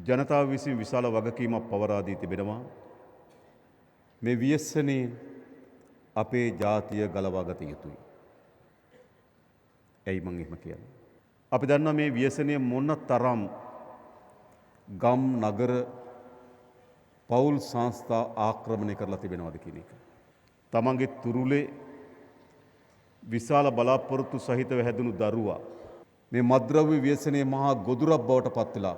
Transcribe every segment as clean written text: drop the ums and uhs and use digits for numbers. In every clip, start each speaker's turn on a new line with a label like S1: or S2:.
S1: ජනතාව විසින් විශාල වගකීමක් පවරා දී තිබෙනවා. මේ ව්‍යසනයේ අපේ ජාතිය ගලවා ගත යුතුයි. ඇයි මං එහෙම කියන්නේ? අපි දන්නවා මේ ව්‍යසනය මොන තරම් ගම් නගර පෞල් සංස්ථා ආක්‍රමණය කරලා තිබෙනවද කියන එක. තමන්ගේ තුරුලේ විශාල බලාපොරොත්තු සහිතව හැදුණු දරුවා මේ මද්ද්‍රව්‍ය ව්‍යසනයේ මහා ගොදුරක් බවට පත් වෙලා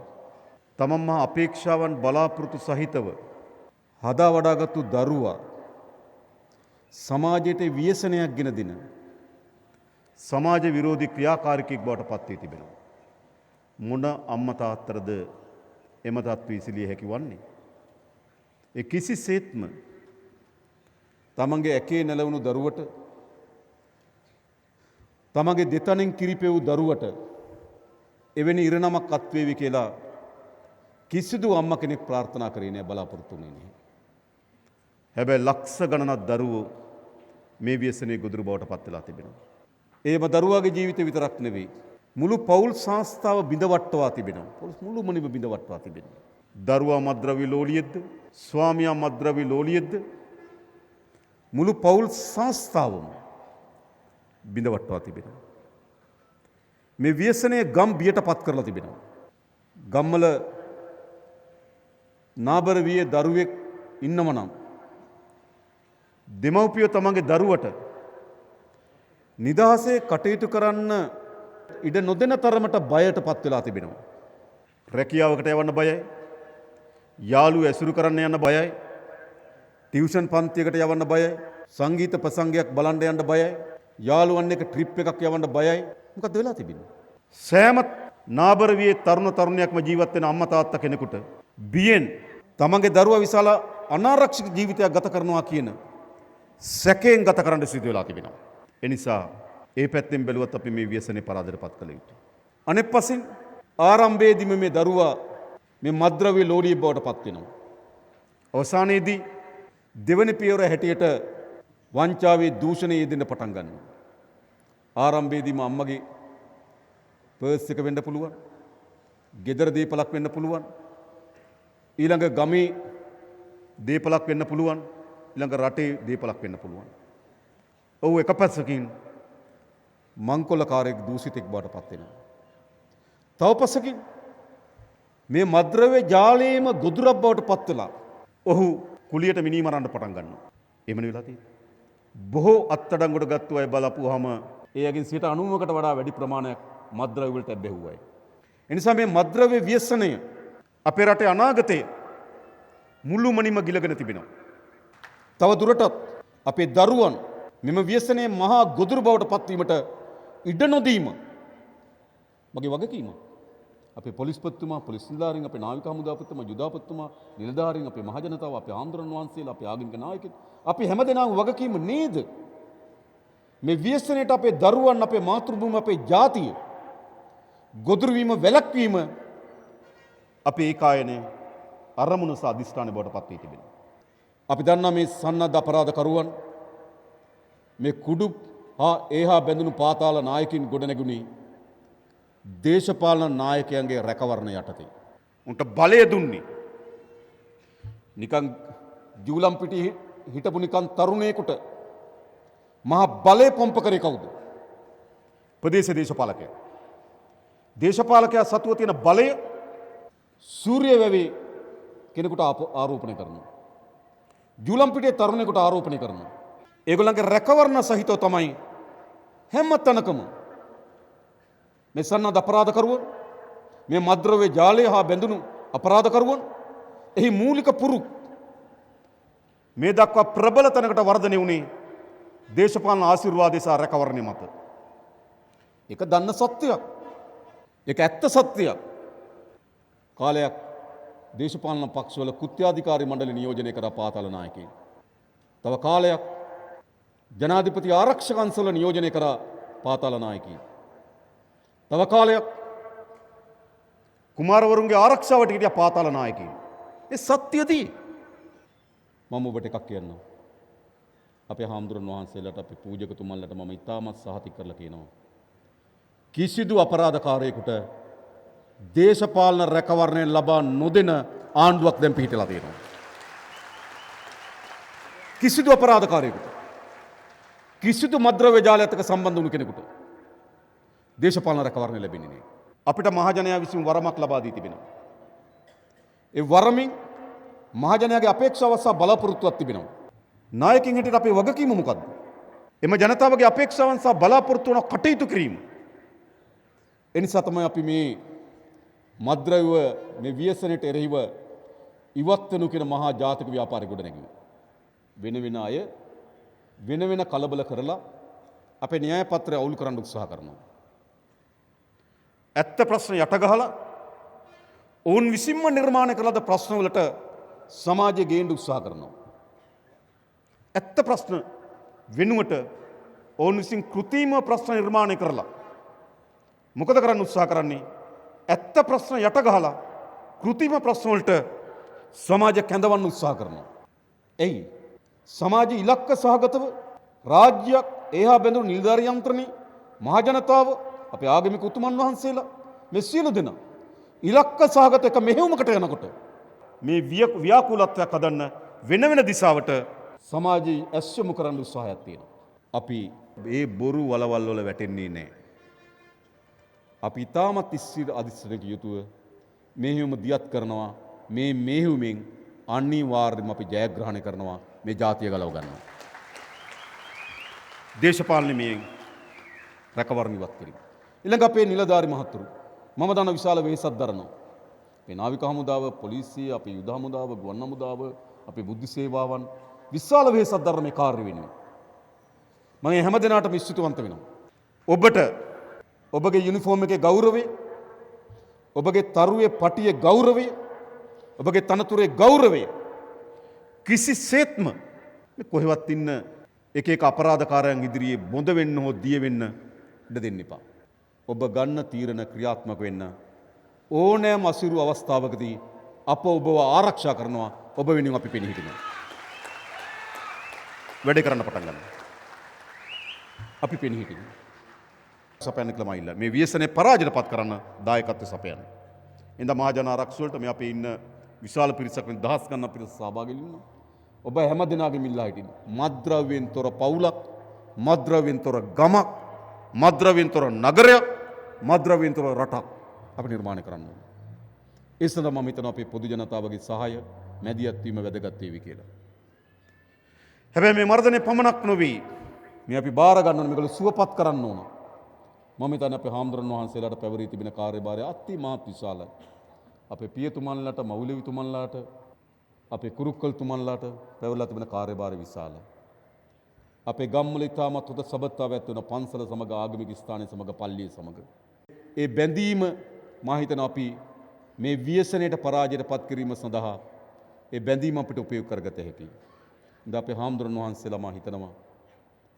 S1: තමන් මහා අපේක්ෂාවන් බලාපොරොත්තු සහිතව හදා වඩාගත්තු දරුවා සමාජයට ව්‍යසනයක් ගෙන දෙන සමාජ විරෝධී ක්‍රියාකාරිකයෙක් බවට පත් වී තිබෙනවා. මොන අම්මා තාත්තටද එම තත්ත්වය ඉසිලිය හැකි වන්නේ? ඒ කිසිසේත්ම තමන්ගේ ඇකේ නැලවුණු දරුවට තමන්ගේ දෙතනින් කිරිපෙව් දරුවට එවැනි ඉරණමක් අත්වේවි කියලා කිසිදු අම්මා කෙනෙක් ප්‍රාර්ථනා කරේ නැහැ, බලාපොරොත්තු වෙන්නේ නැහැ. හැබැයි ලක්ෂ ගණනක් දරුවෝ මේ ව්‍යසනයේ ගොදුරු බවට පත් වෙලා තිබෙනවා. ඒම දරුවාගේ ජීවිතය විතරක් නෙවෙයි, මුළු පෞල් සංස්ථාව බිඳවට්ටවා තිබෙනවා. මුළු මනින්ම බිඳවට්ටවා තිබෙනවා. දරුවා මද්ද්‍රව්‍ය ලෝලියෙක්ද, ස්වාමියා මද්ද්‍රව්‍ය ලෝලියෙක්ද, මුළු පෞල් සංස්ථාවම බිඳවට්ටවා තිබෙනවා. මේ ව්‍යසනයේ ගම් බියට පත් කරලා තිබෙනවා. ගම්වල නාබර වියේ දරුවෙක් ඉන්නම නම් දෙමව්පියෝ තමන්ගේ දරුවට නිදහසේ කටයුතු කරන්න ඉඩ නොදෙන තරමට බයට පත් වෙලා තිබෙනවා. රැකියාවකට යවන්න බයයි, යාළුවෝ ඇසුරු කරන්න යන්න බයයි, ටියුෂන් පන්තියකට යවන්න බයයි, සංගීත ප්‍රසංගයක් බලන්න යන්න බයයි, යාළුවන් එක්ක ට්‍රිප් එකක් යවන්න බයයි. මොකද වෙලා තිබෙන්නේ? සෑම නාබර වියේ තරුණ තරුණියක්ම ජීවත් වෙන අම්මා තාත්තා කෙනෙකුට බියෙන් තමන්ගේ දරුවා විශාල අනාරක්ෂිත ජීවිතයක් ගත කරනවා කියන සැකයෙන් ගත කරන්න සිදු වෙලා තිබෙනවා. එනිසා ඒ පැත්තෙන් බැලුවත් අපි මේ ව්‍යසනයේ පරාදයට පත් කළ යුතුයි. අනෙක් පසින් ආරම්භයේදීම මේ දරුවා මේ මද්ද්‍රව්‍ය ලෝලියෙක් බවට පත් වෙනවා. අවසානයේදී දෙවන පියවර හැටියට වංචාවේ දූෂණයේ යෙදෙන්න පටන් ගන්නවා. ආරම්භයේදීම අම්මගේ පර්ස් එක වෙන්න පුළුවන්, ගෙදර දීපලක් වෙන්න පුළුවන්, ඊළඟ ගමේ දීපලක් වෙන්න පුළුවන්, ඊළඟ රටේ දීපලක් වෙන්න පුළුවන්. ඔව්, එක පැත්තකින් මංකොල්ලකාරයෙක් දූෂිතෙක් බවට පත් වෙනවා. තව පස්සකින් මේ මද්ද්‍රව්‍ය ජාලයේම ගොදුරක් බවට පත් වෙලා ඔහු කුලියට මිනී මරන්න පටන් ගන්නවා. එහෙමනේ වෙලා තියෙන්නේ. බොහෝ අත්අඩංගුවට ගත්තු අය බලපුවාම එයගෙන් 90%කට වඩා වැඩි ප්‍රමාණයක් මද්ද්‍රව්‍ය වලට ඇබ්බැහුවයි. එනිසා මේ මද්ද්‍රව්‍ය ව්‍යසනය අපේ රටේ අනාගතයේ මුළුමනින්ම ගිලගෙන තිබෙනවා. තව දුරටත් අපේ දරුවන් මෙම ව්‍යසනයේ මහා ගොදුරු බවට පත්වීමට ඉඩ නොදීම මගේ වගකීම. අපේ පොලිස්පතිතුමා, පොලිස් නිලධාරීන්, අපේ නාවික හමුදාපතිතුමා, යුදාපතිතුමා, නිලධාරීන්, අපේ මහජනතාව, අපේ ආන්දරන් වහන්සේලා, අපේ ආගමික නායකයන්, අපි හැමදෙනාම වගකීම නේද? මේ ව්‍යසනයට අපේ දරුවන්, අපේ මාතෘභූමිය, අපේ ජාතිය ගොදුරු වීම වැළැක්වීම අපේ ඒකායනයේ අරමුණ සහ අධිෂ්ඨානය බවට පත් වී තිබෙනවා. අපි දන්නා මේ සන්නද්ධ අපරාධකරුවන් මේ කුඩු හා ඒහා බැඳුණු පාතාල නායකින් ගොඩනැගුණේ දේශපාලන නායකයන්ගේ රැකවරණ යටතේ. උන්ට බලය දුන්නේ නිකන් ජූලම් පිටි හිටපු නිකන් තරුණයෙකුට මහා බලය පොම්ප කරේ කවුද? ප්‍රදේශ දේශපාලකයා. දේශපාලකයා සතුව තියෙන බලය සූර්ය වැවේ කෙනෙකුට ආරෝපණය කරනවා. ජූලම් පිටියේ තරුණයෙකුට ආරෝපණය කරනවා. ඒගොල්ලන්ගේ රැකවරණ සහිතව තමයි හැම තැනකම මේ සන්නද්ධ අපරාධකරුවන්, මේ මද්ද්‍රව්‍ය ජාලය හා බැඳුණු අපරාධකරුවන් එහි මූලික පුරුක් මේ දක්වා ප්‍රබල තැනකට වර්ධනය වුණේ දේශපාලන ආශිර්වාදය සහ රැකවරණය මත. ඒක දන්න සත්‍යයක්. ඒක ඇත්ත සත්‍යයක්. කාලයක් දේශපාලන පක්ෂවල කෘත්‍යාධිකාරී මණ්ඩල නියෝජනය කර පාතාල නායකයින්. තව කාලයක් ජනාධිපති ආරක්ෂක අංශවල නියෝජනය කර පාතාල නායකයින්. තව කාලයක් කුමාරවරුන්ගේ ආරක්ෂාවට හිටිය පාතාල නායකයින්. ඒ සත්‍යදී මම ඔබට එකක් කියන්නම්. අපේ හාමුදුරන් වහන්සේලාට, අපේ පූජකතුමන්ලට මම ඉතාමත් සහතික කරලා කියනවා. කිසිදු අපරාධකාරයෙකුට දේශපාලන රැකවරණය ලබා නොදෙන ආණ්ඩුවක් දැන් පිහිටලා තියෙනවා. කිසිදු අපරාධකාරයෙකුට කිසිදු මද්‍රව්‍ය ජාලයත් එක්ක සම්බන්ධ වුණු කෙනෙකුට දේශපාලන රැකවරණය ලැබෙන්නේ නැහැ. අපිට මහජනයා විසින් වරමක් ලබා දී තිබෙනවා. ඒ වරමින් මහජනයාගේ අපේක්ෂාව සහ බලාපොරොත්තුවක් තිබෙනවා. නායකින් හැටියට අපේ වගකීම මොකද්ද? එම ජනතාවගේ අපේක්ෂාවන් සහ බලාපොරොත්තු වන කටයුතු කිරීම. එනිසා තමයි අපි මේ මද්‍රව්‍ය මේ ව්‍යසනයට එරෙහිව ඉවත් වෙනු කියන මහා ජාතික ව්‍යාපාරය ගොඩනැගුවේ. වෙන වෙන අය වෙන වෙන කලබල කරලා අපේ න්‍යාය පත්‍රය අවුල් කරන්න උත්සාහ කරනවා. ඇත්ත ප්‍රශ්න යට ගහලා ඔවුන් විසින්ම නිර්මාණය කළ ලද ප්‍රශ්න වලට සමාජය ගේන්න උත්සාහ කරනවා. ඇත්ත ප්‍රශ්න වෙනුවට ඔවුන් විසින් කෘත්‍රිම ප්‍රශ්න නිර්මාණය කරලා මොකද කරන්න උත්සාහ කරන්නේ? ඇත්ත ප්‍රශ්න යට ගහලා කෘත්‍රිම ප්‍රශ්න වලට සමාජය කැඳවන්න උත්සාහ කරනවා. එයි සමාජ ඉලක්ක සහගතව රාජ්‍යයක් ඒහා බැඳුණු නිලධාරී යන්ත්‍රණේ මහජනතාව අපේ ආගමික උතුමන් වහන්සේලා මේ සියලු දෙනා ඉලක්ක සහගත එක මෙහෙයුමකට යනකොට මේ ව්‍යාකූලත්වයක් හදන්න වෙන වෙන දිශාවට සමාජයේ ඇස් යොමු කරන්න උත්සාහයක් තියෙනවා. අපි මේ බොරු වලවල් වල වැටෙන්නේ නැහැ. අපි තාමත් ඉස්සිර අධිෂ්ඨානයක යුතුව මෙහෙයුම දියත් කරනවා. මේ මෙහෙයුමෙන් අනිවාර්යයෙන්ම අපි ජයග්‍රහණය කරනවා. මේ ජාතිය ගලව ගන්නවා. දේශපාලනයේ රැකවරණ ඉවත් කිරීම. ඊළඟ අපේ නිලධාරි මහතුරු මම දන්න විශාල වෙහෙසක් දරනවා. අපේ නාවික හමුදාව, පොලිසිය, අපේ යුද හමුදාව, ගුවන් හමුදාව, අපේ බුද්ධි සේවාවන් විශාල වෙහෙසක් දරන මේ කාර්ය වෙනුවෙන් මම හැම දිනාටම ස්තුතිවන්ත වෙනවා. ඔබට ඔබගේ යුනිෆෝම් එකේ ගෞරවය, ඔබගේ තරුවේ පටියේ ගෞරවය, ඔබගේ තනතුරේ ගෞරවය කිසිසේත්ම කොහෙවත් ඉන්න එක එක අපරාධකාරයන් ඉදිරියේ බොඳ වෙන්න හෝ දිය වෙන්න ඉඩ දෙන්න එපා. ඔබ ගන්න තීරණ ක්‍රියාත්මක වෙන්න ඕනෑම අසිරු අවස්ථාවකදී අප ඔබව ආරක්ෂා කරනවා. ඔබ වෙනුවෙන් අපි පෙනී හිටිනවා. වැඩ කරන්න පටන් ගන්න. අපි පෙනී හිටිනවා. සපයන්න කියලා මම ඉල්ලන්නේ. මේ ව්‍යසනේ පරාජයටපත් කරන්න දායකත්වය සපයන්න. එඳ මහජන ආරක්ෂුවලට මේ අපේ ඉන්න විශාල පිරිසක් දහස් ගණන් පිරිස සහභාගී වෙනවා. ඔබ හැම දිනකම ඉල්ලා හිටින්න. මද්ද්‍රව්‍යෙන් තොර පවුලක්, මද්ද්‍රව්‍යෙන් තොර ගමක්, මද්ද්‍රව්‍යෙන් තොර නගරයක්, මද්ද්‍රව්‍යෙන් තොර රටක් අපි නිර්මාණය කරන්න ඕනේ. ඒ සඳහා මම හිතනවා අපේ පොදු ජනතාවගේ සහාය මැදිහත් වීම වැදගත් වේවි කියලා. හැබැයි මේ මර්ධනය පමණක් නොවේ. මේ අපි බාර ගන්න ඕනේ, මේගොල්ලෝ සුවපත් කරන්න ඕන. මම හිතන්නේ අපේ හාමුදුරන් වහන්සේලාට පැවරී තිබෙන කාර්යභාරය අතිමහත් විශාලයි. අපේ පියතුමන්ලාට, මවුලවිතුමන්ලාට, අපේ කුරුක්කල්තුමන්ලාට පැවරලා තිබෙන කාර්යභාරය විශාලයි. අපේ ගම්වල ඉතාමත් හොඳ සබත්තාවක් වෙන පන්සල සමග, ආගමික ස්ථානය සමග, පල්ලිය සමග. ඒ බැඳීම මම හිතනවා අපි මේ ව්‍යසනයට පරාජයටපත් කිරීම සඳහා ඒ බැඳීම අපිට උපයෝග කරගත හැකියි. ඉතින් අපේ හාමුදුරන් වහන්සේලා මම හිතනවා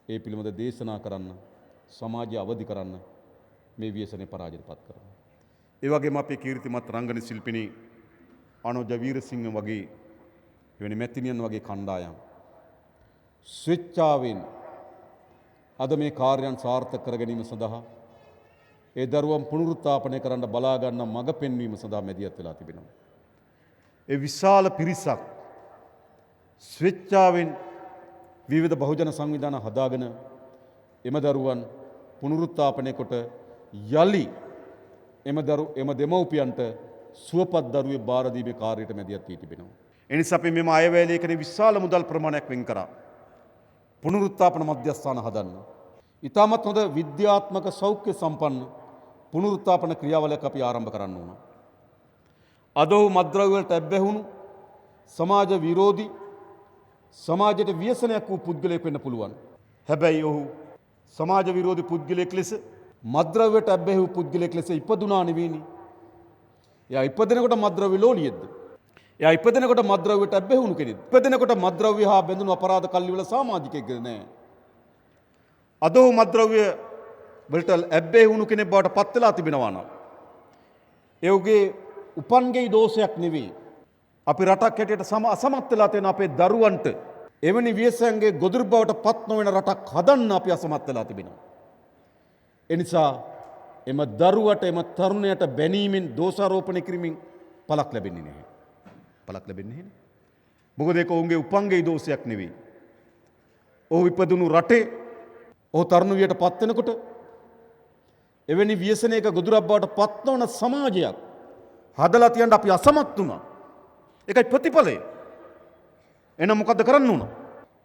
S1: ඒ පිළිබඳ දේශනා කරන්න, සමාජය අවදි කරන්න, මේ ව්‍යසනේ පරාජයටපත් කරන්න. ඒ වගේම අපේ කීර්තිමත් රංගන ශිල්පිනී අනෝජ වීරසිංහ වගේ එවැනි මැතිනියන් වගේ කණ්ඩායම් ස්වේච්ඡාවෙන් අද මේ කාර්යයන් සාර්ථක කර ගැනීම සඳහා ඒ දරුවන් පුනරුත්ථාපනය කරන්න බලා ගන්න මඟ පෙන්වීම සඳහා මැදිහත් වෙලා තිබෙනවා. ඒ විශාල පිරිසක් ස්වේච්ඡාවෙන් විවිධ බහුජන සංවිධාන හදාගෙන එම දරුවන් පුනරුත්ථාපනය කොට යලි එම දෙමව්පියන්ට සුවපත් දරුවේ බාර දීමේ කාර්යයට මැදිහත් වී තිබෙනවා. එනිසා අපි මෙම අයවැය ලේඛනයේ විශාල මුදල් ප්‍රමාණයක් වෙන් කරා පුනරුත්ථාපන මධ්‍යස්ථාන හදන්න. ඉතාමත් හොඳ විද්‍යාත්මක සෞඛ්‍ය සම්පන්න පුනරුත්ථාපන ක්‍රියාවලියක් අපි ආරම්භ කරන්න ඕන. අද ඔහු මත්ද්‍රව්‍ය වලට ඇබ්බැහුණු සමාජ විරෝධී සමාජයට ව්‍යසනයක් වූ පුද්ගලයෙක් වෙන්න පුළුවන්. හැබැයි ඔහු සමාජ විරෝධී පුද්ගලයෙක් ලෙස මත්ද්‍රව්‍යයට ඇබ්බැහි වූ පුද්ගලයෙක් ලෙස ඉපදුනා නෙවෙයිනි. එයා ඉපදෙනකොට මත්ද්‍රව්‍ය ලෝලියෙක්ද? එයා ඉපදෙනකොට මත්ද්‍රව්‍යයට ඇබ්බැහි වුණු කෙනෙක්ද? ඉපදෙනකොට මත්ද්‍රව්‍ය හා බැඳුණු අපරාධ කල්ලි වල සමාජිකයෙක්ද නෑ. අද ඔහු මත්ද්‍රව්‍ය වලට ඇබ්බැහි වුණු කෙනෙක් බවට පත් වෙලා තිබෙනවා නම් ඒ ඔහුගේ උපන්ගෙයි දෝෂයක් නෙවෙයි. අපි රටක් හැටියට අසමත් වෙලා තියෙන අපේ දරුවන්ට එවැනි ව්‍යසනයේ ගොදුරු බවට පත් නොවන රටක් හදන්න අපි අසමත් වෙලා තිබෙනවා. එනිසා එම දරුවට එම තරුණයට බැනීමෙන් දෝෂාරෝපණය කිරීමෙන් පළක් ලැබෙන්නේ නැහැ. පළක් ලැබෙන්නේ නැහැ. මොකද ඒක ඔවුන්ගේ උපංගේ දෝෂයක් නෙවෙයි. ඔහු ඉපදුණු රටේ ඔහු තරුණ වියට පත් වෙනකොට එවැනි ව්‍යසනයක ගොදුරක් බවට පත් නොවන සමාජයක් හදලා තියන්න අපි අසමත් වුණා. ඒකයි ප්‍රතිඵලය. එහෙනම් මොකද්ද කරන්න ඕන?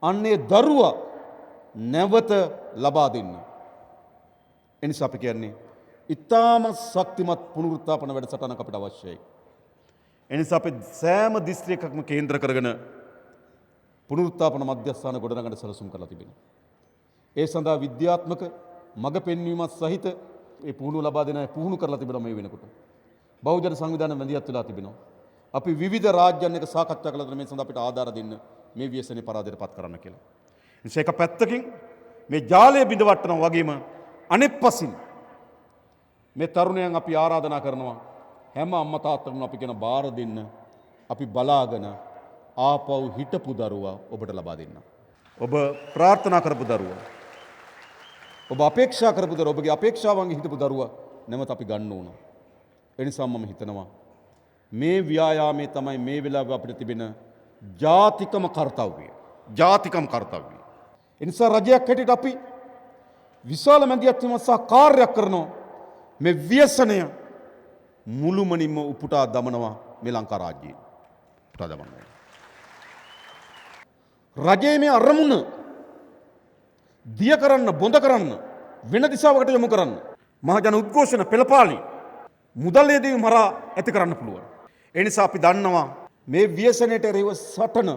S1: අන්නේ දරුවා නැවත ලබා දෙන්න. එනිසා අපි කියන්නේ ඊටාම ශක්තිමත් පුනරුත්ථාපන වැඩසටහනක් අපිට අවශ්‍යයි. එනිසා අපි සෑම දිස්ත්‍රික්කයක්ම කේන්ද්‍ර කරගෙන පුනරුත්ථාපන මධ්‍යස්ථාන ගොඩනගන්න සැලසුම් කරලා තිබෙනවා. ඒ සඳහා විද්‍යාත්මක මඟ පෙන්වීමත් සහිත ඒ පුහුණුව ලබා දෙන පුහුණු කරලා තිබෙනවා මේ වෙනකොට. බහුජන සංවිධාන මැදිහත් වෙලා තිබෙනවා. අපි විවිධ රාජ්‍යයන් එක්ක සාකච්ඡා කළා මේ සඳහා අපිට ආධාර දෙන්න මේ ව්‍යසනේ පරාජයට පත් කරන්න කියලා. එනිසා එක පැත්තකින් මේ ජාලය බිඳවට්ටනවා වගේම අනෙක් පසින් මේ තරුණයන් අපි ආරාධනා කරනවා හැම අම්මා තාත්තටම අපි කියන බාර දෙන්න අපි බලාගෙන ආපහු හිටපු දරුවා ඔබට ලබා දෙන්න. ඔබ ප්‍රාර්ථනා කරපු දරුවා ඔබ අපේක්ෂා කරපු දරුවා ඔබගේ අපේක්ෂාවන්ගේ හිටපු දරුවා නැවත අපි ගන්න ඕන. ඒ නිසා මම හිතනවා මේ ව්‍යායාමයේ තමයි මේ වෙලාවේ අපිට තිබෙන ජාතිකම කාර්යය. ජාතිකම කාර්යය. ඒ නිසා රජයක් හැටියට අපි විශාල මැදිහත් වීම සහ කාර්යයක් කරනවා මේ ව්‍යසනය මුළුමනින්ම උපුටා දමනවා මේ ලංකා රාජ්‍යයේ. උපුටා දමනවා. රජයේ මේ අරමුණ දිය කරන්න බොඳ කරන්න වෙන දිශාවකට යොමු කරන්න මහජන උද්ඝෝෂණ පෙළපාලි මුදල් යෙදීම මරා ඇති කරන්න පුළුවන්. ඒ නිසා අපි දන්නවා මේ ව්‍යසනයට එරෙහිව සටන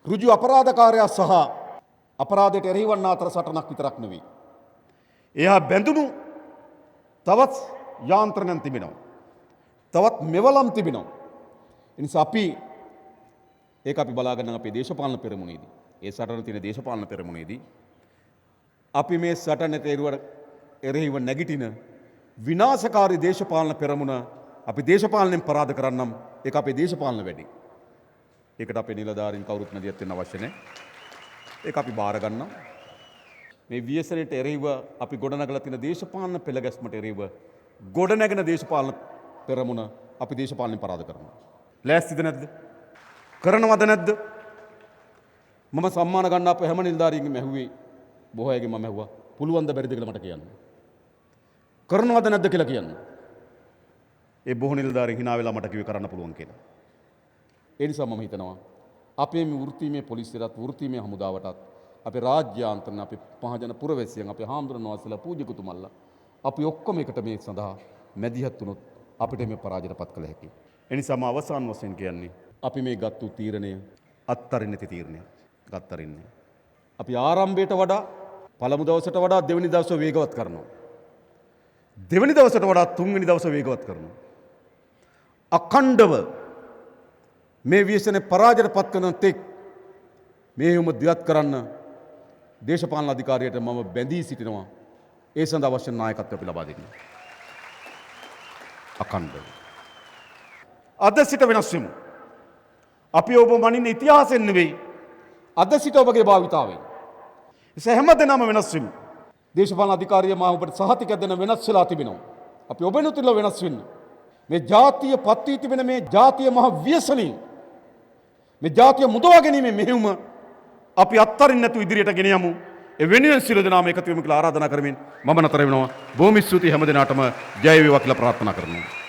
S1: ඍජු අපරාධකාරයා සහ අපරාධයට එරෙහිවන්න අතර සටනක් විතරක් නෙවෙයි. එහා බැඳුණු තවත් යාන්ත්‍රණයන් තිබෙනවා. තවත් මෙවලම් තිබෙනවා. ඒ නිසා අපි ඒක අපි බලාගන්න අපේ දේශපාලන පෙරමුණේදී ඒ සටන තියෙන දේශපාලන පෙරමුණේදී අපි මේ සටනට එරෙහිව නැගිටින විනාශකාරී දේශපාලන පෙරමුණ අපි දේශපාලනයෙන් පරාද කරන්නම් ඒක අපේ දේශපාලන වැඩි. ඒකට අපේ නිලධාරීන් කවුරුත් මැදිහත් වෙන්න අවශ්‍ය නැහැ. ඒක අපි බාර ගන්නවා. මේ ව්‍යසනයට එරෙහිව අපි ගොඩනගලා තියෙන දේශපාලන පෙළගැස්මට එරෙහිව ගොඩනැගෙන දේශපාලන පෙරමුණ අපි දේශපාලනයෙන් පරාද කරනවා. ලෑස්තිද නැද්ද? කරනවද නැද්ද? මම සම්මාන ගන්න අපේ හැම නිලධාරියෙක්ගෙම ඇහුවේ බොහෝ අයගෙන් මම ඇහුවා පුළුවන් ද බැරිද කියලා මට කියන්න. කරනවද නැද්ද කියලා කියන්න. ඒ බොහෝ නිලධාරීන් hina වෙලා මට කිව්වේ කරන්න පුළුවන් කියලා. ඒ නිසා මම හිතනවා අපේ මේ වෘත්තීමය පොලිසියටත් වෘත්තීමය හමුදාවටත් අපේ රාජ්‍යාන්තරණ අපේ මහජන පුරවැසියන් අපේ හාමුදුරන් වහන්සේලා පූජ්‍යකුතුමල්ලා අපි ඔක්කොම එකට මේ සඳහා මැදිහත් වුණොත් අපිට මේ පරාජයට පත් කළ හැකියි. ඒ නිසා මම අවසාන වශයෙන් කියන්නේ අපි මේ ගත්තු තීරණය අත්තරින්න නැති තීරණයක්. ගත්තරින්නේ. අපි ආරම්භයට වඩා පළමු දවසට වඩා දෙවෙනි දවස වේගවත් කරනවා. දෙවෙනි දවසට වඩා තුන්වෙනි දවස වේගවත් කරනවා. අඛණ්ඩව මේ ව්‍යසනේ පරාජයට පත් කරන තෙක් මේ හිම දියත් කරන්න දේශපාලන අධිකාරියට මම බැඳී සිටිනවා. ඒ සඳහා අවශ්‍ය නායකත්වය අපි ලබා දෙන්න. අඛණ්ඩව. අද සිට වෙනස් වෙමු. අපි ඔබ මනින්න ඉතිහාසයෙන් නෙවෙයි අද සිට ඔබගේ භාවිතාවෙන්. ඒ හැම දෙනාම වෙනස් වෙමු. දේශපාලන අධිකාරිය මා ඔබට සහතික දෙන වෙනස් වෙලා තිබෙනවා. අපි ඔබෙනුත් වෙනස් වෙන්න. මේ ජාතිය පත් වී තිබෙන මේ ජාතිය මහ ව්‍යසනී මේ ජාතිය මුදවා ගැනීමේ මෙහෙයුම අපි අත්තරින් නැතු ඉදිරියට ගෙන යමු. ඒ වෙනුවෙන් සියලු දෙනාම එකතු වෙමු කියලා ආරාධනා කරමින් මම නතර වෙනවා. බොහොම ස්තුතියි හැම දිනාටම ජය වේවා කියලා ප්‍රාර්ථනා කරනවා.